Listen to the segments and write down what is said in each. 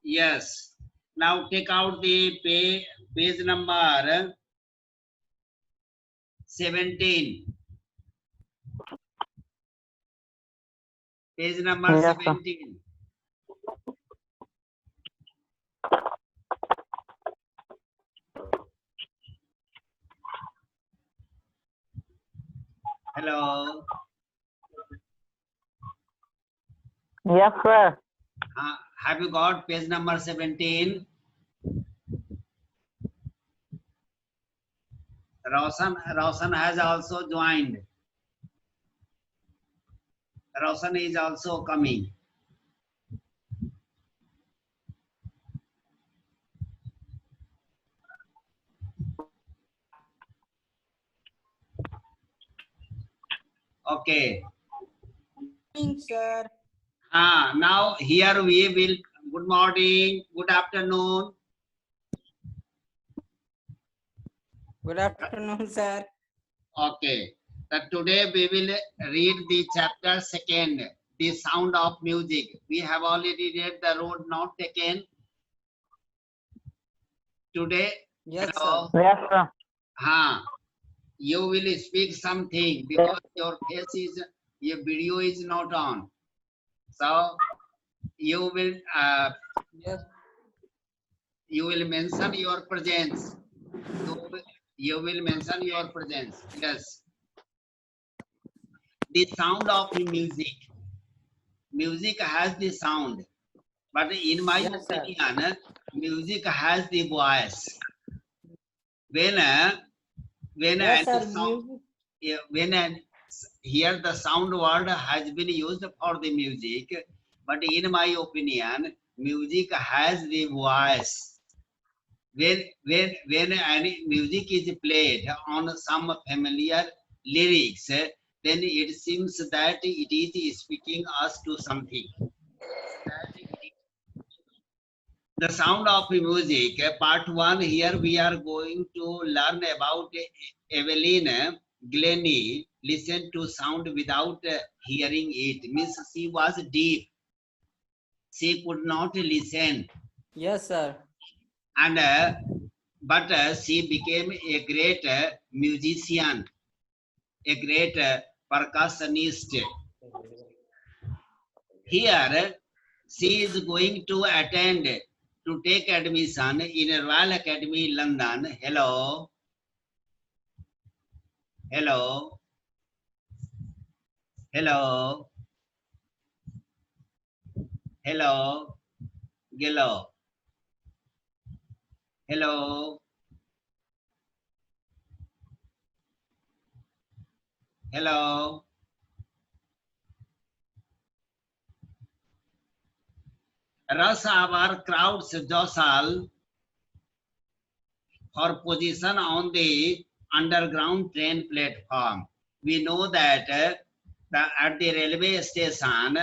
Yes. Now take out the page number 17. Page number Yes, sir. 17. Hello. Yes, sir. Have you got page number 17? Roshan has also joined. Roshan is also coming. Okay. Sir. Now here we will. Good morning. Good afternoon. Good afternoon, sir. Okay. Today we will read the chapter 2, the sound of music. We have already read the road not taken. Today, Yes, hello. sir. Yes, sir. You will speak something because your face is, your video is not on. So you will Yes. you will mention your presence. You will mention your presence. Yes. The sound of music. Music has the sound, but in my Yes, sir. opinion, music has the voice. When Yes, the sir. sound, Music. when here the sound word has been used for the music, but in my opinion, music has the voice. When any music is played on some familiar lyrics, then it seems that it is speaking us to something. The sound of music, part 1. Here we are going to learn about Evelyn Glennie. Listen to sound without hearing it. Means she was deaf. She could not listen. Yes, sir. And but she became a great musician, a great percussionist. Here she is going to attend to take admission in Royal Academy, London. Hello. Hello. Hello. Hello. Hello. Hello. Hello. Rush hour crowds jostle for position on the underground train platform. We know that at the railway station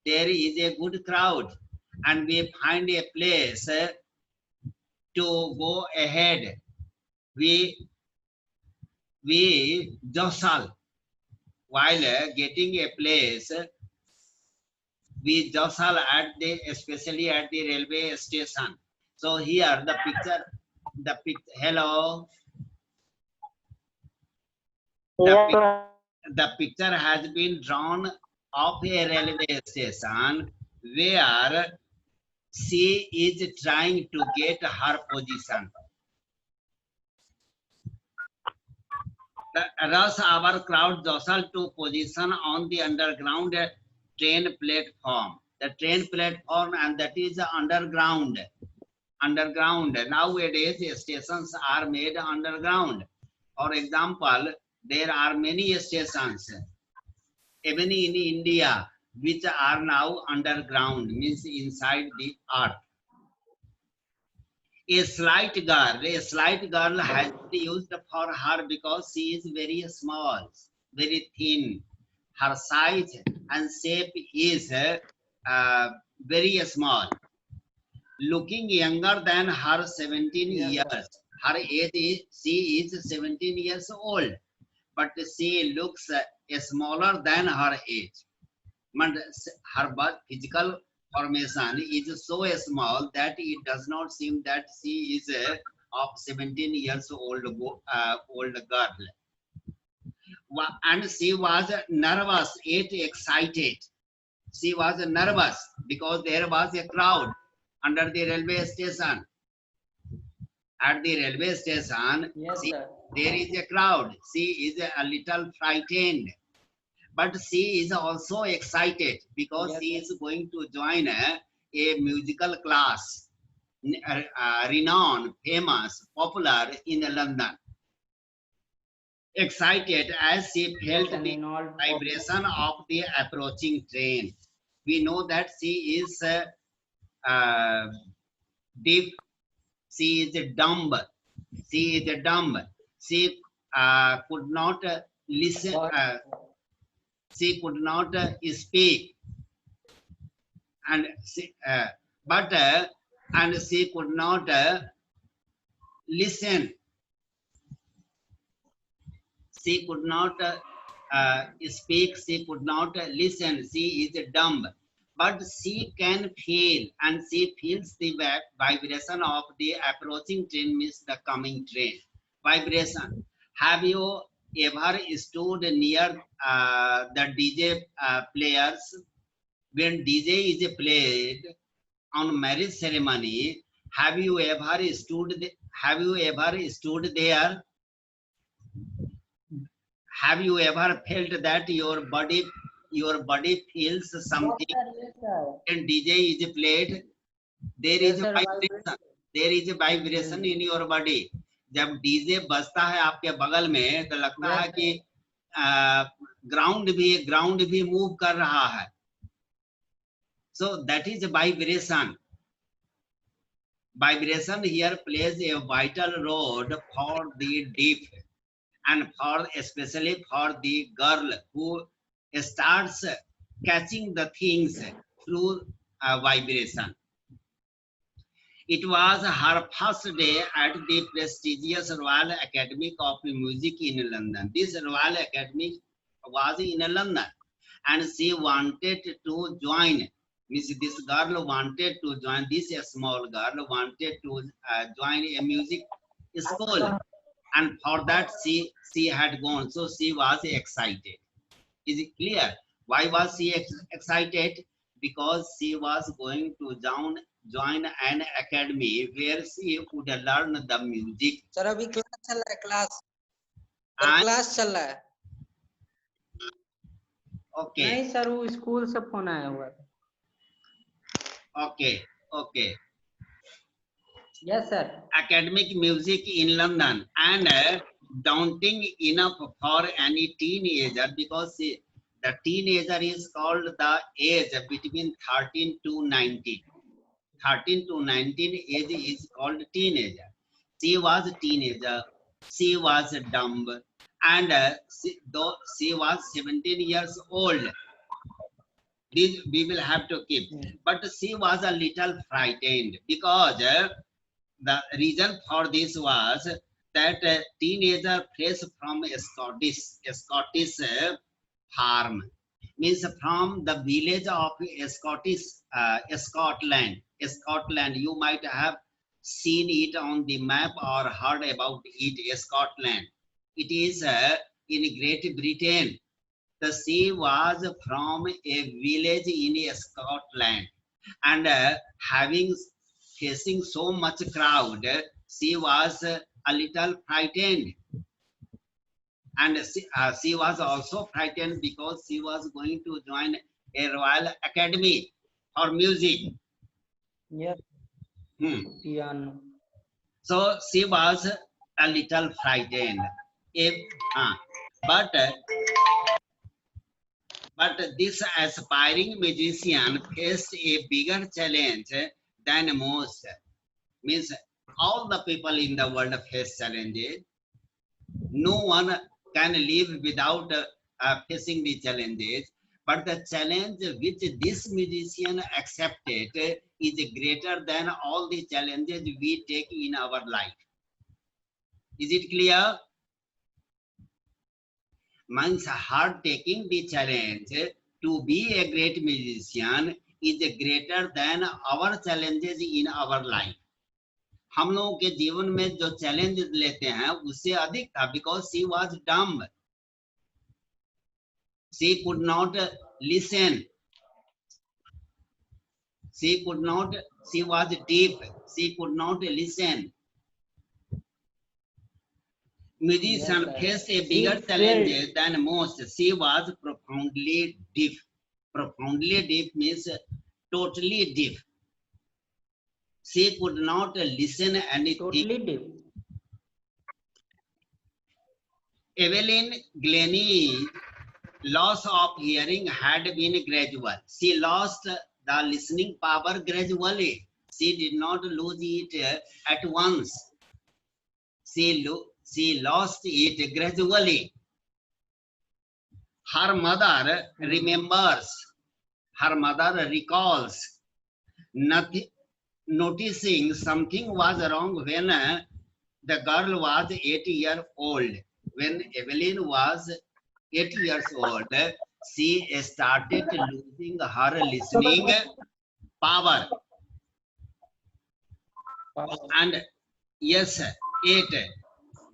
there is a good crowd, and we find a place to go ahead. We jostle while getting a place. We jostle at the, especially at the railway station. So here the picture. Hello. Yes, sir. The picture has been drawn of a railway station where she is trying to get her position. The rush hour crowd jostle to position on the underground train platform. The train platform, and that is underground. Underground. Nowadays, stations are made underground. For example, there are many stations, even in India, which are now underground, means inside the earth. A slight girl has been used for her because she is very small, very thin. Her size and shape is very small. Looking younger than her 17 Yes, sir. years. Her age is, she is 17 years old, but she looks smaller than her age. But her physical formation is so small that it does not seem that she is of 17 years old old girl. And she was nervous yet excited. She was nervous because there was a crowd under the railway station. At the railway station, Yes, sir. there is a crowd. She is a little frightened, but she is also excited because Yes, she sir. is going to join a musical class, renowned, famous, popular in London. Excited as she felt Yes, and the in all vibration of the approaching train. We know that she is deaf, she is dumb, she is dumb. She could not listen, she could not speak, and she, but and she could not listen. She could not speak, she could not listen, she is dumb. But she can feel, and she feels the vibration of the approaching train, means the coming train. Vibration. Have you ever stood near the DJ players? When DJ is played on marriage ceremony, have you ever have you ever stood there? Have you ever felt that your body feels something yes, sir. when DJ is played? There Yes, is a sir. vibration. There is a vibration in your body. जब DJ बजता है आपके बगल में तो लगता Yes, है कि ग्राउंड भी मूव कर रहा है. So that is a vibration. Vibration here plays a vital role for the deaf, and for especially for the girl who starts catching the things through vibration. It was her first day at the prestigious Royal Academy of Music in London. This Royal Academy was in London, and she wanted to join. Means this girl wanted to join. This small girl wanted to join a music school, and for that she had gone. So she was excited. Is it clear? Why was she excited? Because she was going to join an academy where she would learn the music. Sir अभी class चल रहा है class sir And class चल रहा है okay, नहीं sir वो school से फोन आया हुआ है okay. Yes sir Academic music in London, and daunting enough for any teenager, because the teenager is called the age between 13 to 19. 13 to 19 age is called teenager. She was a teenager, she was dumb, and though she was 17 years old, this we will have to keep. But she was a little frightened because the reason for this was that teenager fresh from a Scottish farm, means from the village of Scotland. Scotland, you might have seen it on the map or heard about it. Scotland, it is in Great Britain. The she was from a village in Scotland, and facing so much crowd, she was a little frightened. And she was also frightened because she was going to join a Royal Academy for music. Yes piano So she was a little frightened. But this aspiring musician faced a bigger challenge than most. Means all the people in the world face challenges. No one can live without facing the challenges. But the challenge which this musician accepted is greater than all the challenges we take in our life. Is it clear? Means her taking the challenge to be a great musician is greater than our challenges in our life. हम लोगों के जीवन में जो challenge लेते हैं उससे अधिक था, because she was dumb. She could not listen. She was deaf. She could not listen. Musician Yes, sir. faced a She bigger failed. challenge than most. She was profoundly deaf. Profoundly deaf means totally deaf. She could not listen anything. Totally deaf. Evelyn Glennie loss of hearing had been gradual. She lost the listening power gradually. She did not lose it at once. She lost it gradually. Her mother remembers. Her mother recalls. Noticing something was wrong when the girl was 8 years old. When Evelyn was 8 years old, she started losing her listening power. And yes, 8.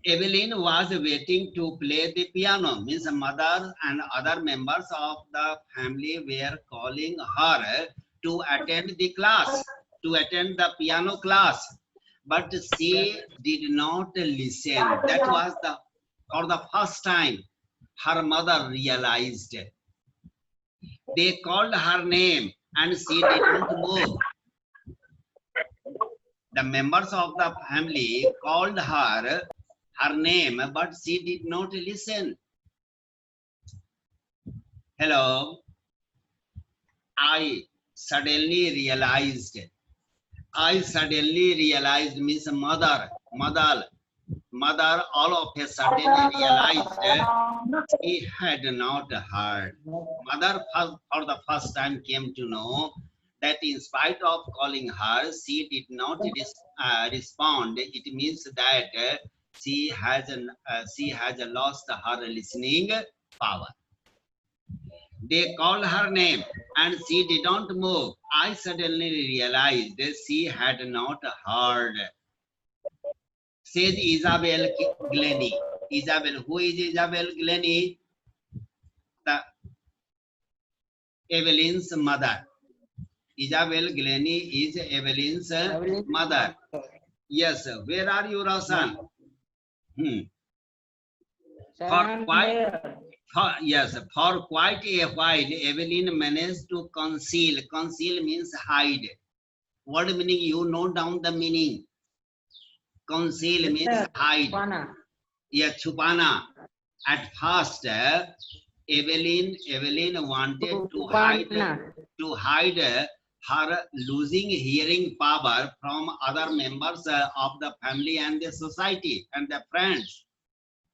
Evelyn was waiting to play the piano. Means mother and other members of the family were calling her to attend the class, to attend the piano class. But she did not listen. That was for the first time her mother realized. They called her name and she didn't move. The members of the family called her name, but she did not listen. Hello. I suddenly realized means mother, all of a sudden realized she had not heard. Mother for the first time came to know that in spite of calling her, she did not respond. It means that she has lost her listening power. They called her name and she did not move. I suddenly realized she had not heard. Said Isabel Glennie. Isabel, who is Isabel Glennie? The Evelyn's mother. Isabel Glennie is Evelyn's mother. Yes, where are you, Roshan? Sir, For I'm quite, here. for quite a while, Evelyn managed to conceal. Conceal means hide. Word meaning, you note down the meaning. Conceal Yes, means sir. hide. Chupana. Yeah, chupana. At first, Evelyn wanted to hide her losing hearing power from other members of the family and the society and the friends.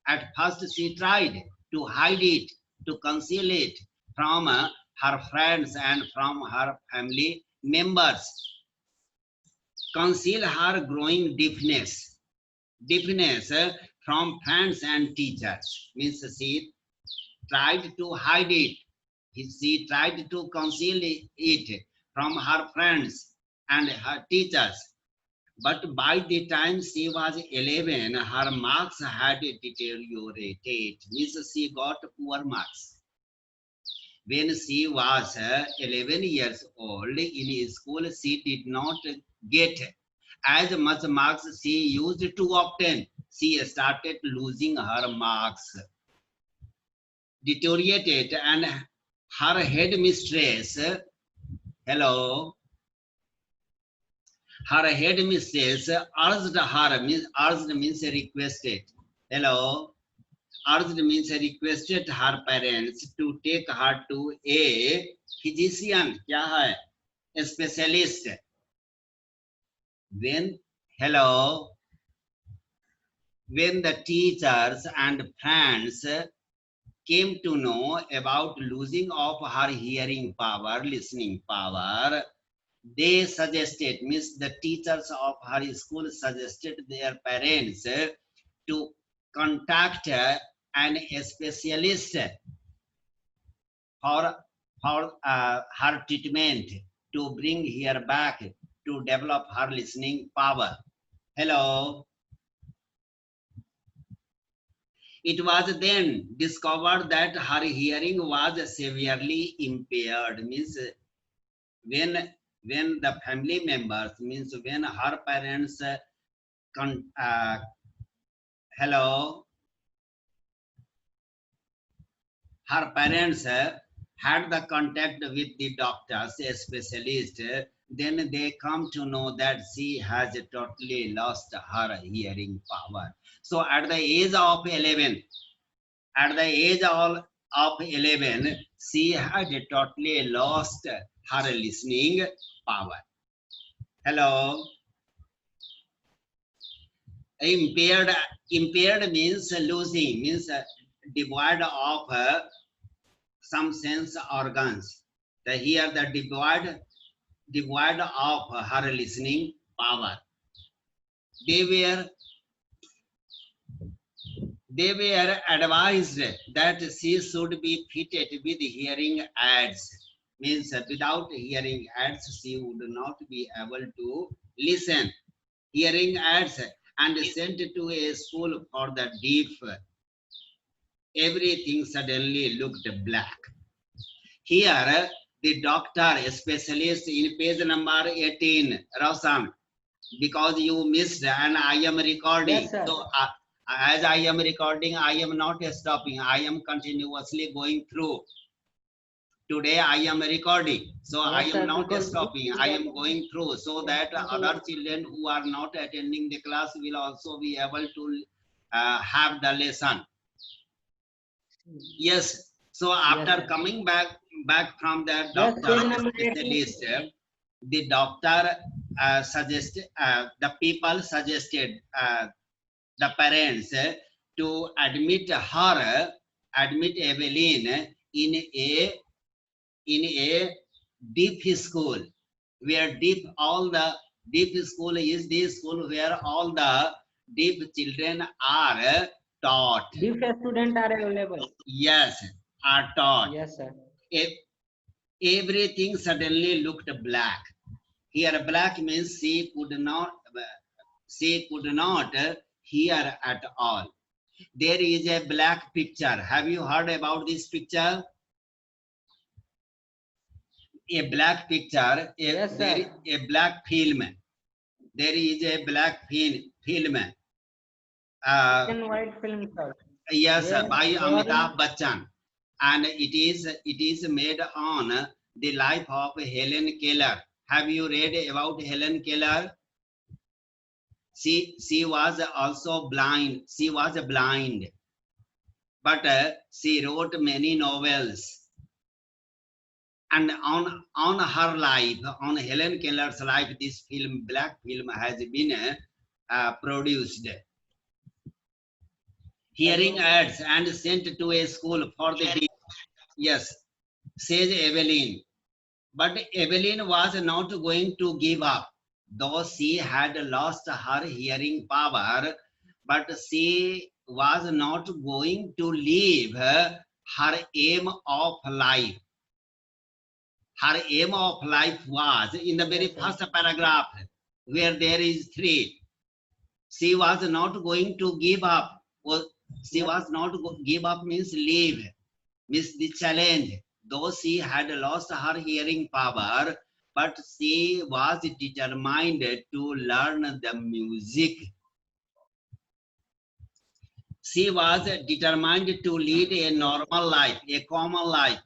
At first, she tried to hide it, to conceal it from her friends and from her family members. Conceal her growing deafness from friends and teachers. Means she tried to hide it. She tried to conceal it from her friends and her teachers. But by the time she was 11, her marks had deteriorated. Means she got poor marks. When she was 11 years old in school, she did not get as much marks she used to obtain. She started losing her marks, deteriorated, and her headmistress, hello, her headmistress urged means requested, hello, urged means requested her parents to take her to a physician, क्या है, a specialist. When the teachers and friends came to know about losing of her hearing power, listening power, they suggested, means the teachers of her school suggested their parents to contact an specialist for her treatment, to bring her back to develop her listening power. Hello. It was then discovered that her hearing was severely impaired. Means when the family members, means when her parents hello, her parents had the contact with the doctors, a specialist, then they come to know that she has totally lost her hearing power. So at the age of 11, of 11, she had totally lost her listening power. Hello. Impaired means losing, means devoid of some sense organs. Here the devoid of her listening power. They were advised that she should be fitted with hearing aids. Means without hearing aids, she would not be able to listen. Hearing aids and sent to a school for the deaf. Everything suddenly looked black. Here, the doctor, a specialist in page number 18, Roshan, because you missed and I am recording. Yes, sir. So as I am recording, I am not stopping. I am continuously going through. Today I am recording, so Yes, I am sir, not because stopping. I am going through so that because- other children who are not attending the class will also be able to have the lesson. Yes. So after Yes, coming back from the Yes, doctor page number 18. specialist, the doctor suggested, the people suggested the parents to admit Evelyn in a deaf school, where deaf school is the school where all the deaf children are taught. deaf student are available. Yes, are taught. Yes, sir. Everything suddenly looked black. Here black means she could not hear at all. There is a black picture. Have you heard about this picture? A black picture, Yes, there is sir. a black film. There is a black film. Black and white film, sir. Yes, Where by they are Amitabh Bachchan, and it is made on the life of Helen Keller. Have you read about Helen Keller? She was also blind. She was blind, but she wrote many novels. And on her life, on Helen Keller's life, this film, black film, has been produced. Hearing aids and sent to a school for the deaf. Yes, says Evelyn. But Evelyn was not going to give up, though she had lost her hearing power, but she was not going to leave her aim of life. Her aim of life was in the very first paragraph, where there is 3. She was not going to give up. Well, she was not give up means leave, means the challenge. Though she had lost her hearing power, but she was determined to learn the music. She was determined to lead a normal life, a common life,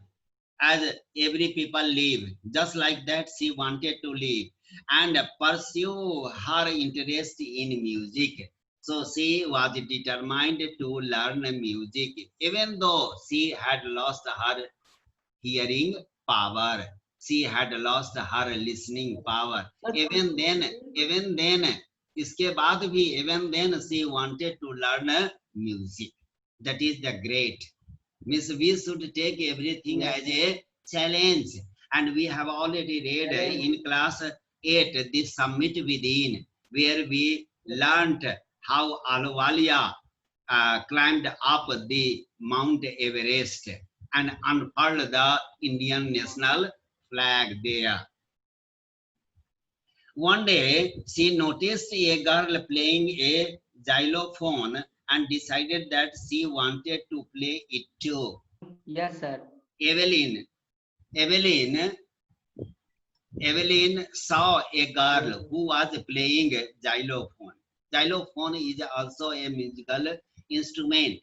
as every people live. Just like that, she wanted to live and pursue her interest in music. So she was determined to learn music, even though she had lost her hearing power. She had lost her listening power. Even then, इसके बाद भी, even then she wanted to learn music. That is the great. Means we should take everything as a challenge. And we have already read in class 8, the Summit Within, where we learnt how Ahluwalia climbed up the Mount Everest and unfurled the Indian national flag there. One day, she noticed a girl playing a xylophone and decided that she wanted to play it too. Yes, sir. Evelyn, Evelyn, Evelyn saw a girl who was playing xylophone. Xylophone is also a musical instrument.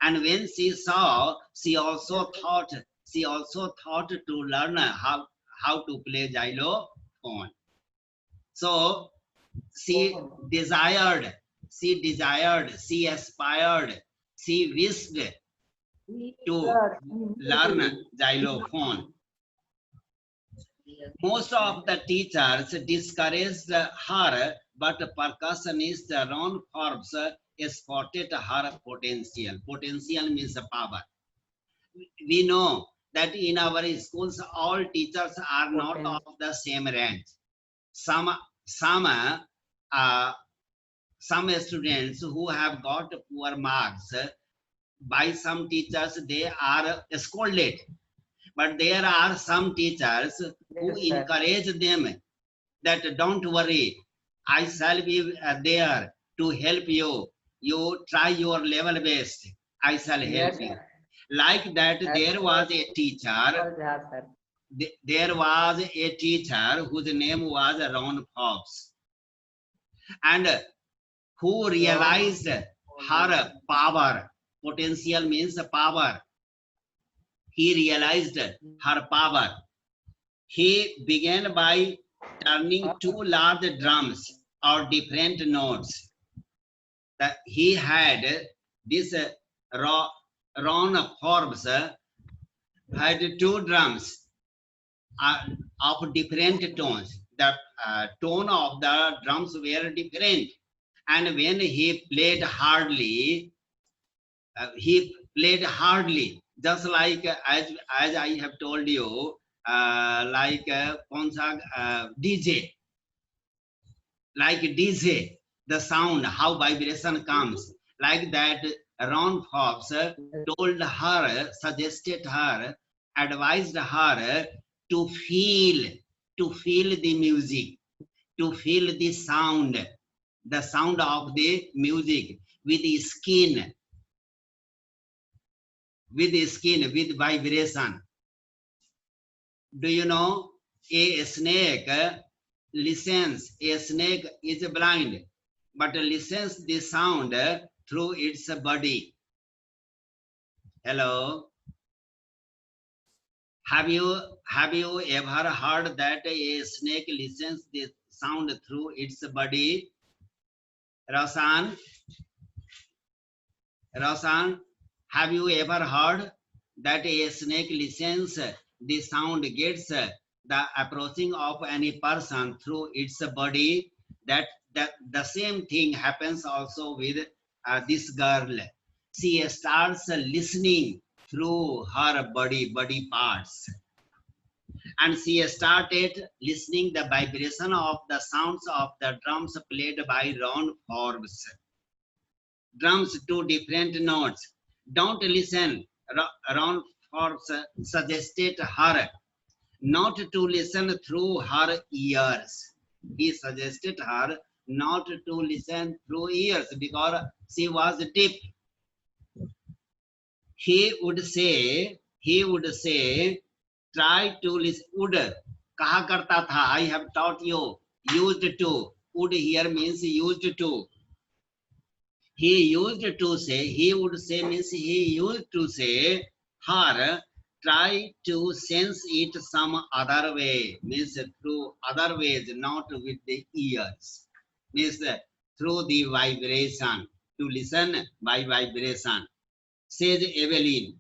And when she saw, she also thought to learn how to play xylophone. So she desired, she aspired, she wished to learn xylophone. Most of the teachers discouraged her, but percussionist Ron Forbes spotted her potential. Potential means power. We know that in our schools, all teachers are not of the same range. Some, some, uh, some students who have got poor marks by some teachers, they are scolded. But there are some teachers who Yes, sir. encourage them that don't worry, I shall be there to help you. You try your level best. I shall help Yes, you. sir. Like that, there was a teacher. Yes, sir. There was a teacher whose name was Ron Forbes, and who realized her power. Potential means power. He realized her power. He began by turning two large drums or different notes. That he had this Ron Forbes had two drums of different tones. The tone of the drums were different, and when he played hardly, just like as I have told you, like DJ, like DJ, the sound, how vibration comes, like that. Ron Forbes told her, suggested her, advised her to feel the music, to feel the sound of the music with the skin, with vibration. Do you know a snake listens? A snake is blind, but listens the sound through its body. Hello. Have you ever heard that a snake listens the sound through its body? Rosan, have you ever heard that a snake listens the sound, gets the approaching of any person through its body? That the same thing happens also with this girl. She starts listening through her body parts, and she started listening the vibration of the sounds of the drums played by Ron Forbes. Drums, two different notes. Don't listen. Ron Forbes suggested her not to listen through her ears. He suggested her not to listen through ears because she was deaf. He would say, try to listen. Would कहा करता था, I have taught you, used to. Would here means used to. He would say means he used to say her, try to sense it some other way, means through other ways, not with the ears, means through the vibration, to listen by vibration. Says Evelyn,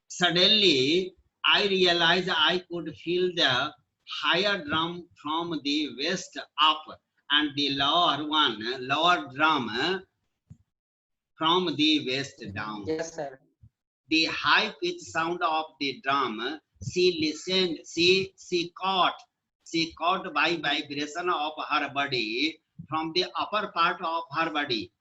suddenly I realized I could feel the higher drum from the west up and the lower drum from the west down. Yes, sir. The high pitched sound of the drum, she listened, she caught by vibration of her body from the upper part of her body,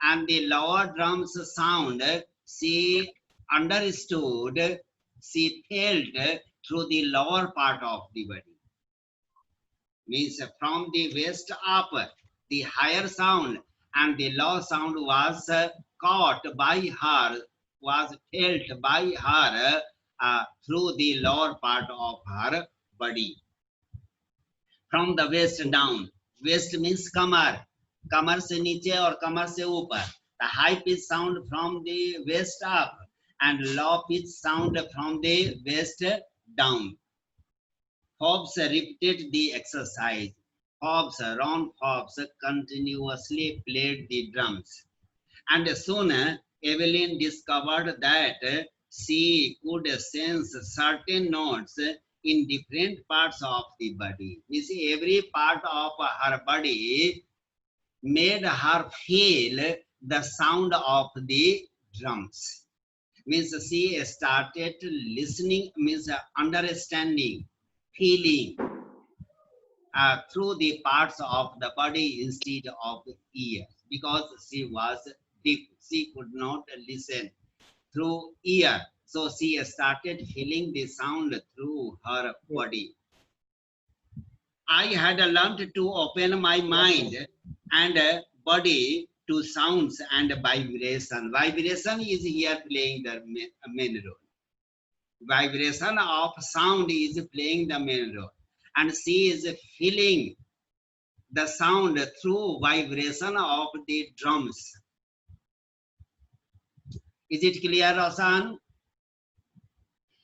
and the lower drum's sound she understood, she felt through the lower part of the body. means from the waist up, the higher sound and the low sound was caught by her, was felt by her through the lower part of her body. From the waist down, waist means कमर, कमर से नीचे और कमर से ऊपर. The high pitch sound from the waist up and low pitch sound from the waist down. Forbes repeated the exercise. Ron Forbes continuously played the drums. And soon Evelyn discovered that she could sense certain notes in different parts of the body. You see, every part of her body made her feel the sound of the drums. Means she started listening, means understanding, feeling through the parts of the body instead of ears, because she was deaf. She could not listen through ear. So she started feeling the sound through her body. I had learned to open my mind and body to sounds and vibration. Vibration is here playing the main role. Vibration of sound is playing the main role. And she is feeling the sound through vibration of the drums. Is it clear, Roshan?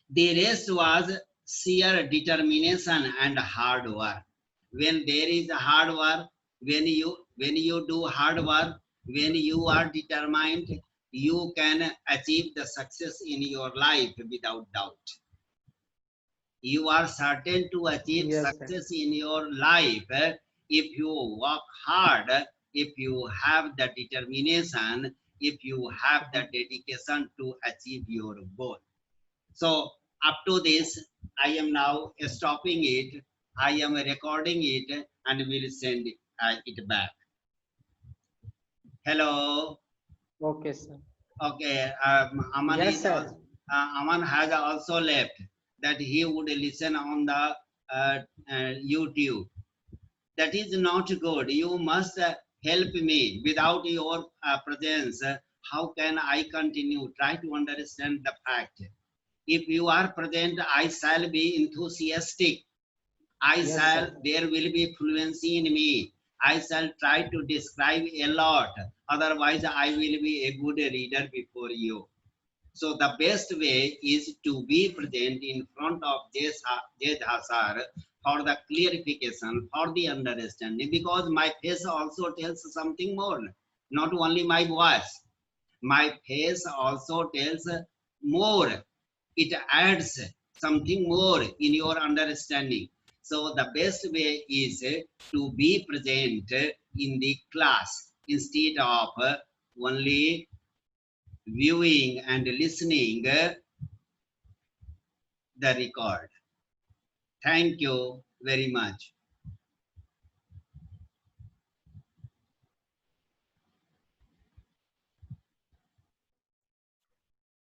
The rest was sheer determination and hard work. When there is hard work, when you do hard work, when you are determined, you can achieve the success in your life without doubt. You are certain to achieve success in your life if you work hard, if you have the determination, if you have the dedication to achieve your goal. So up to this, I am now stopping it. I am recording it and will send it back. Hello. Okay, sir. Okay. Aman, Yes, sir. Aman has also left that he would listen on the YouTube. That is not good. You must help me. Without your presence, how can I continue? Try to understand the fact. If you are present, I shall be enthusiastic. There will be fluency in me. I shall try to describe a lot. Otherwise, I will be a good reader before you. So the best way is to be present in front of Jedhasar for the clarification, for the understanding, because my face also tells something more, not only my voice. My face also tells more. It adds something more in your understanding. So the best way is to be present in the class instead of only viewing and listening the record. Thank you very much.